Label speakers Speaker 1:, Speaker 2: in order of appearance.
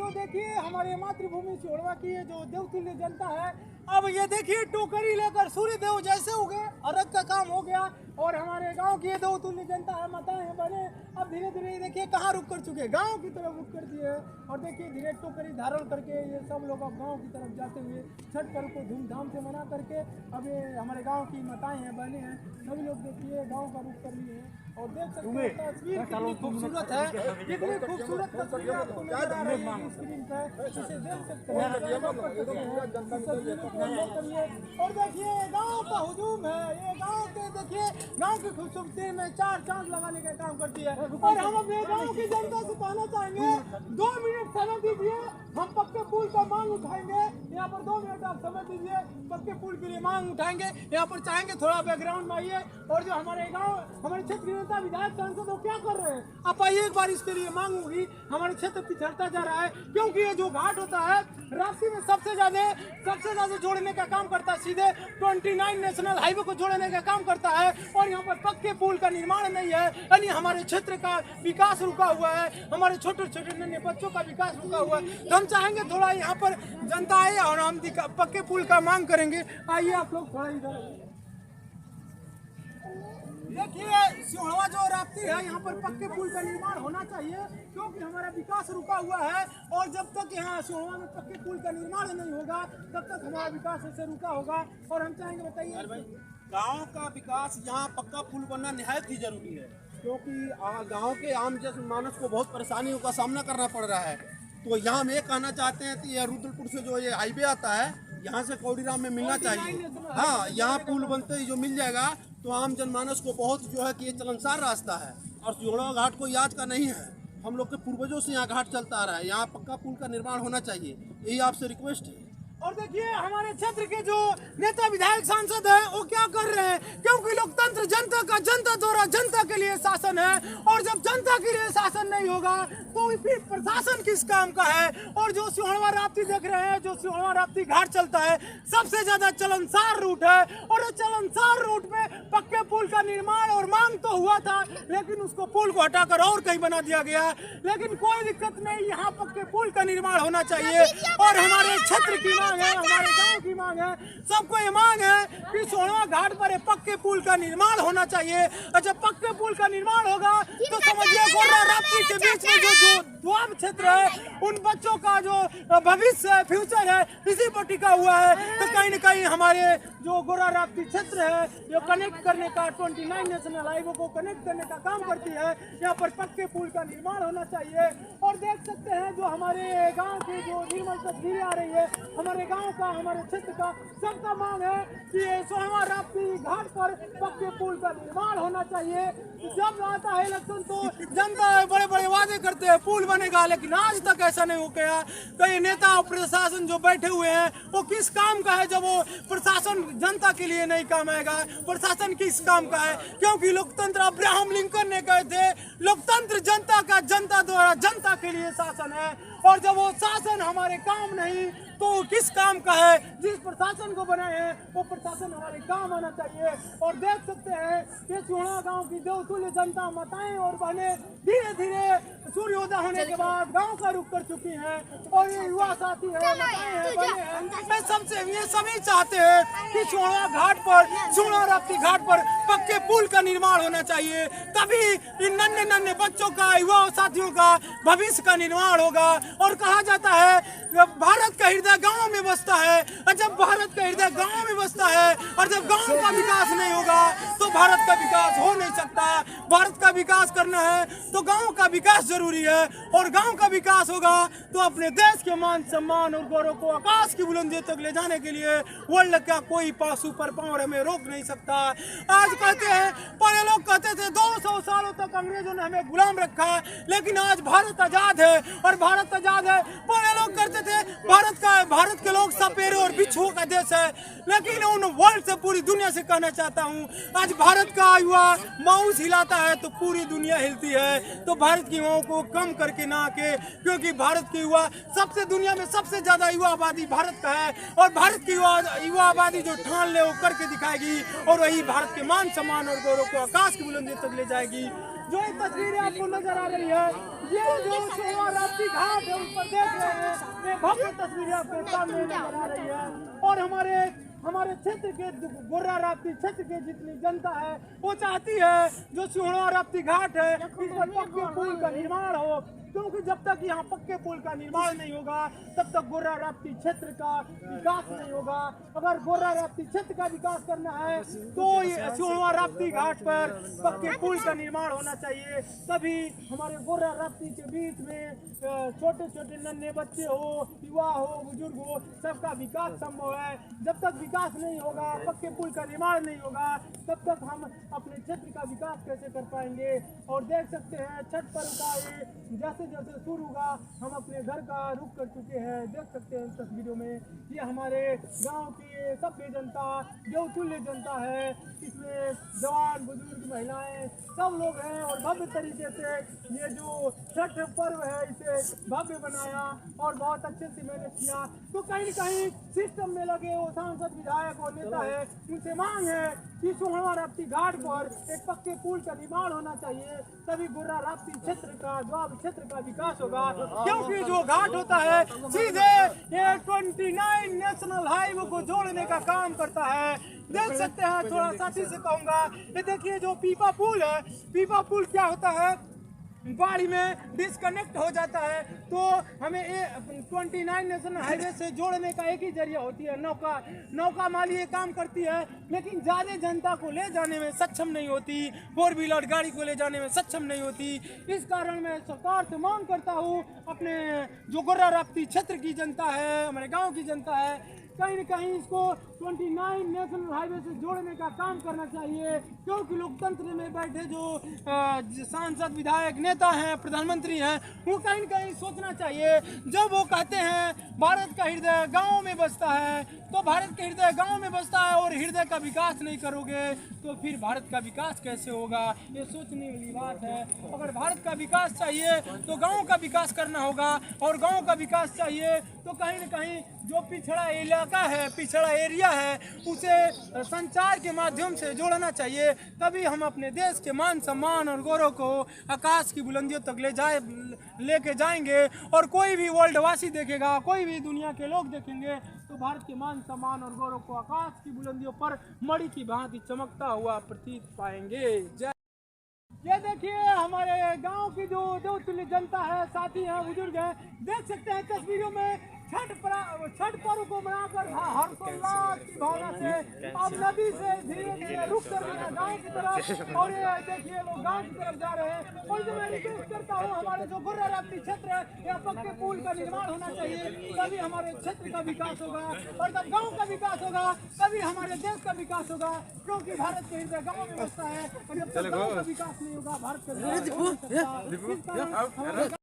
Speaker 1: साथियों देखिए हमारे मातृभूमि सिहोरवा की ये जो देवतुल्य जनता है, अब ये देखिए टोकरी लेकर सूर्य देव जैसे उगे, अर्घ का काम हो गया और हमारे गांव की ये देवतुल्य जनता है, माताएं हैं, बहने अब धीरे धीरे देखिए कहाँ रुक कर चुके, गांव की तरफ रुक कर दिए और देखिए धीरे टोकरी धारण करके ये सब लोग अब गाँव की तरफ जाते हुए छठ पर्व को धूमधाम से मना करके अब ये हमारे गाँव की माताएं हैं, बहने हैं, सभी लोग देखिए गाँव का रुख कर लिए हैं और देख सकते हैं तस्वीर कितनी खूबसूरत है, कितनी खूबसूरत तस्वीर आपको नजर आ रही है स्क्रीन पर, इसे देख सकते हैं और देखिए गांव का हुजूम है, ये गांव के देखिए गांव की खूबसूरती में चार चांद लगाने का काम करती है और हम अपने गांव की जनता से कहना चाहेंगे 2 मिनट समय दीजिए, हम पक्के पुल का मांग उठाएंगे, यहाँ पर 2 मिनट आप समय दीजिए, पक्के पुल के लिए मांग उठाएंगे, यहाँ पर चाहेंगे थोड़ा बैकग्राउंड में आइए और जो हमारे गाँव हमारे क्षेत्र विधायक सांसद वो क्या कर रहे हैं, आप आइए एक बार इसके लिए मांग होगी, हमारे क्षेत्र पिछड़ता जा रहा है क्योंकि ये जो घाट होता है रास्ते में सबसे ज्यादा जोड़ने का काम करता है, सीधे 29 नेशनल हाईवे को जोड़ने का काम करता है और यहाँ पर पक्के पुल का निर्माण नहीं है, यानी हमारे क्षेत्र का विकास रुका हुआ है, हमारे छोटे छोटे नन्हे बच्चों का विकास रुका हुआ है। तो हम चाहेंगे थोड़ा यहाँ पर जनता आए और हम पक्के पुल का मांग करेंगे, आइए आप लोग थोड़ा इधर देखिए सिहोरवा जो राप्ती है, यहाँ पर पक्के पुल का निर्माण होना चाहिए क्योंकि हमारा विकास रुका हुआ है और जब तक यहाँ सिहोरवा में पक्के पुल का निर्माण नहीं होगा तब तक हमारा विकास ऐसे रुका होगा और हम चाहेंगे बताइए
Speaker 2: गांव का विकास यहाँ पक्का पुल बनना निहायत ही जरूरी है क्योंकि गांव के आम मानस को बहुत परेशानियों का सामना करना पड़ रहा है। तो यहाँ हम ये कहना चाहते हैं कि यह रुद्रपुर से जो ये हाईवे आता है यहाँ से कौड़ीराम में मिलना चाहिए। हाँ, यहाँ पुल बनते ही जो मिल जाएगा तो आम जनमानस को बहुत जो है कि ये चलनसार रास्ता है और सिहोरवा घाट कोई आज का नहीं है, हम लोग के पूर्वजों से यहाँ घाट चलता आ रहा है, यहाँ पक्का पुल का निर्माण होना चाहिए, यही आपसे रिक्वेस्ट है।
Speaker 1: और देखिए हमारे क्षेत्र के जो नेता विधायक सांसद हैं वो क्या कर रहे हैं, क्योंकि लोकतंत्र जनता का, जनता द्वारा जनता के लिए शासन है और जब जनता के लिए शासन नहीं होगा तो फिर प्रशासन किस काम का है। और जो सिहोरवा राप्ती देख रहे हैं, जो सिहोरवा राप्ती घाट चलता है सबसे ज्यादा चलनसार रूट है और चलनसार रूट में पक्के पुल का निर्माण और मांग तो हुआ था लेकिन उसको पुल को हटाकर और कहीं बना दिया गया, लेकिन कोई दिक्कत नहीं, यहाँ पक्के पुल का निर्माण होना चाहिए और हमारे क्षेत्र की मांग है, हमारे गांव की मांग है, सबको ये मांग है कि सिहोरवा घाट पर एक पक्के पुल का निर्माण होना चाहिए और जब पक्के पुल का निर्माण होगा तो समझिए गोरा राप्ती के बीच में जो द्वाब क्षेत्र है उन बच्चों का जो भविष्य है, फ्यूचर है, इसी पर टिका हुआ है। तो कहीं न कहीं हमारे जो गोरा राप्ती क्षेत्र है जो कनेक्ट करने का 29 नेशनल हाईवे को कनेक्ट करने का काम करती है, यहाँ पर पक्के पुल का निर्माण होना चाहिए। और देख सकते हैं जो हमारे गांव की जो निर्मल तस्वीरें आ रही है, हमारे गांव का, हमारे क्षेत्र का सबका मांग है कि सिहोरवा राप्ती घाट पर पक्के पुल का निर्माण होना चाहिए। जब आता है इलेक्शन तो जनता बड़े बड़े वादे करते हैं पुल बनेगा, लेकिन आज तक ऐसा नहीं हो गया। कई नेता और प्रशासन जो बैठे हुए हैं वो किस काम का है जब वो प्रशासन जनता के लिए नहीं काम आएगा, प्रशासन किस काम का है, क्योंकि लोकतंत्र अब्राहम लिंकन ने कहे थे लोकतंत्र जनता का, जनता द्वारा जनता के लिए शासन है और जब वो शासन हमारे काम नहीं तो किस काम का है। जिस प्रशासन को बनाए हैं वो प्रशासन हमारे काम आना चाहिए। और देख सकते हैं ये सिहोरवा गांव की देवतुल्य जनता, माताएं और बहनें धीरे धीरे सूर्योदय होने के बाद गांव का रुख कर चुकी हैं और ये युवा साथी है, माताएं हैं, बहनें हैं, ये सभी चाहते हैं कि सिहोरवा घाट पर, सिहोरवा राप्ती घाट पर पक्के पुल का निर्माण होना चाहिए, तभी इन नन्हे नन्हे बच्चों का, युवा साथियों का भविष्य का निर्माण होगा। और कहा जाता है भारत का हृदय गांव में बसता है और जब भारत का हृदय गांव में बसता है और जब गांव का विकास नहीं होगा तो भारत का विकास हो नहीं सकता। भारत का विकास करना है तो गांव का विकास जरूरी है और गांव का विकास होगा तो अपने देश के मान सम्मान और गौरव को आकाश की बुलंदियों तक ले जाने के लिए वर्ल्ड का कोई सुपर पावर हमें रोक नहीं सकता। आज कहते हैं, पहले लोग कहते थे 200 सालों तक अंग्रेजों ने हमें गुलाम रखा, लेकिन आज भारत आजाद है और भारत आजाद है। पहले लोग करते थे भारत के लोग सपेरे और बिच्छुओं का देश है, लेकिन उन वर्ल्ड से, पूरी दुनिया से कहना चाहता हूँ आज भारत का युवा माउस हिलाता है तो पूरी दुनिया हिलती है। तो भारत की युवाओं को कम करके ना आके, क्योंकि भारत के युवा सबसे, दुनिया में सबसे ज्यादा युवा आबादी भारत का है और भारत की युवा आबादी जो ठान ले वो करके दिखाएगी और वही भारत के मान सम्मान और गौरव को आकाश की बुलंदी तक ले जाएगी। जो ये तस्वीरें आपको नजर आ रही है, ये जो सोहवा राप्ती घाट है उस पर देख रहे हैं, ये भव्य तस्वीरें आपके सामने नजर आ रही है। और हमारे क्षेत्र के गोर्रा राप्ती क्षेत्र के जितनी जनता है वो चाहती है जो सोहवा राप्ती घाट है इस पर पक्के पुल का निर्माण हो, क्योंकि जब तक यहाँ पक्के पुल का निर्माण नहीं होगा तब तक गोर्रा राप्ती क्षेत्र का विकास नहीं होगा। अगर गोर्रा राप्ती क्षेत्र का विकास करना है तो ये सोहवा राप्ती घाट पर पक्के पुल का निर्माण होना चाहिए, तभी हमारे गोर्रा राप्ती के बीच में छोटे छोटे नन्हे बच्चे हो, युवा हो, बुजुर्ग हो, सबका विकास संभव है। जब तक विकास नहीं होगा, पक्के पुल का निर्माण नहीं होगा, तब तक हम अपने क्षेत्र का विकास कैसे कर पाएंगे। और देख सकते हैं छठ पर्व का ये जैसे जैसे शुरू होगा हम अपने घर का रुख कर चुके हैं। देख सकते हैं तस्वीरों में ये हमारे गांव की सभ्य जनता, देवतुल्य जनता है, इसमें जवान, बुजुर्ग, महिलाएं सब लोग हैं और भव्य तरीके से ये जो छठ पर्व है इसे भव्य बनाया और बहुत अच्छे से मेहनत किया। तो कहीं न कहीं सिस्टम में लगे वो सांसद, विधायक और नेता है, उनसे मांग है कि सोहवा राप्ती घाट पर एक पक्के पुल का निर्माण होना चाहिए, तभी गोर्रा राप्ती क्षेत्र का, द्वाब क्षेत्र का विकास होगा। क्योंकि जो घाट होता है सीधे ये 29 नेशनल हाईवे को जोड़ने का काम करता है। देख सकते हैं, थोड़ा साथी से कहूंगा, ये देखिए जो पीपा पुल है, पीपा पुल क्या होता है, बाढ़ में डिस्कनेक्ट हो जाता है तो हमें 29 नेशनल हाईवे से जोड़ने का एक ही जरिया होती है नौका माली ये काम करती है, लेकिन ज़्यादा जनता को ले जाने में सक्षम नहीं होती, 4 व्हीलर गाड़ी को ले जाने में सक्षम नहीं होती। इस कारण मैं सरकार से मांग करता हूँ, अपने जो गोर्रा राप्ती क्षेत्र की जनता है, हमारे गाँव की जनता है, कहीं न कहीं इसको 29 नेशनल हाईवे से जोड़ने का काम करना चाहिए। क्योंकि लोकतंत्र में बैठे जो सांसद, विधायक, नेता हैं, प्रधानमंत्री हैं, वो कहीं न कहीं सोचना चाहिए। जब वो कहते हैं भारत का हृदय गाँव में बसता है, तो भारत का हृदय गाँव में बसता है और हृदय का विकास नहीं करोगे तो फिर भारत का विकास कैसे होगा, ये सोचने वाली बात है। अगर भारत का विकास चाहिए तो गाँव का विकास करना होगा, और गाँव का विकास चाहिए तो कहीं न कहीं जो पिछड़ा इलाका है, पिछड़ा एरिया है, उसे संचार के माध्यम से जोड़ना चाहिए, तभी हम अपने देश के मान सम्मान और गौरव को आकाश की बुलंदियों तक लेके जाएंगे। और कोई भी वर्ल्ड वासी देखेगा, कोई भी दुनिया के लोग देखेंगे तो भारत के मान सम्मान और गौरव को आकाश की बुलंदियों पर मणि की भांति चमकता हुआ प्रतीत पाएंगे। ये देखिए हमारे गांव की जो देवतुल्य जनता है, साथी हैं, बुजुर्ग हैं, देख सकते हैं तस्वीरों में छठ पर्व को मनाकर हर्षोल्लास की भावना से अब नदी से धीरे धीरे रुक कर रहे हैं गाँव की तरफ, और ये देखिए लोग गाँव की तरफ जा रहे हैं। और जो मैं रिक्वेस्ट करता हूँ, हमारे जो गोर्रा राप्ती क्षेत्र है, यहाँ पक्के पुल का निर्माण होना चाहिए, तभी हमारे क्षेत्र का विकास होगा, और जब गाँव का विकास होगा तभी हमारे देश का विकास होगा। क्योंकि भारत के हृदय गाँव में बसता है, और जब तक गाँव का विकास नहीं होगा भारत का विकास नहीं हो सकता।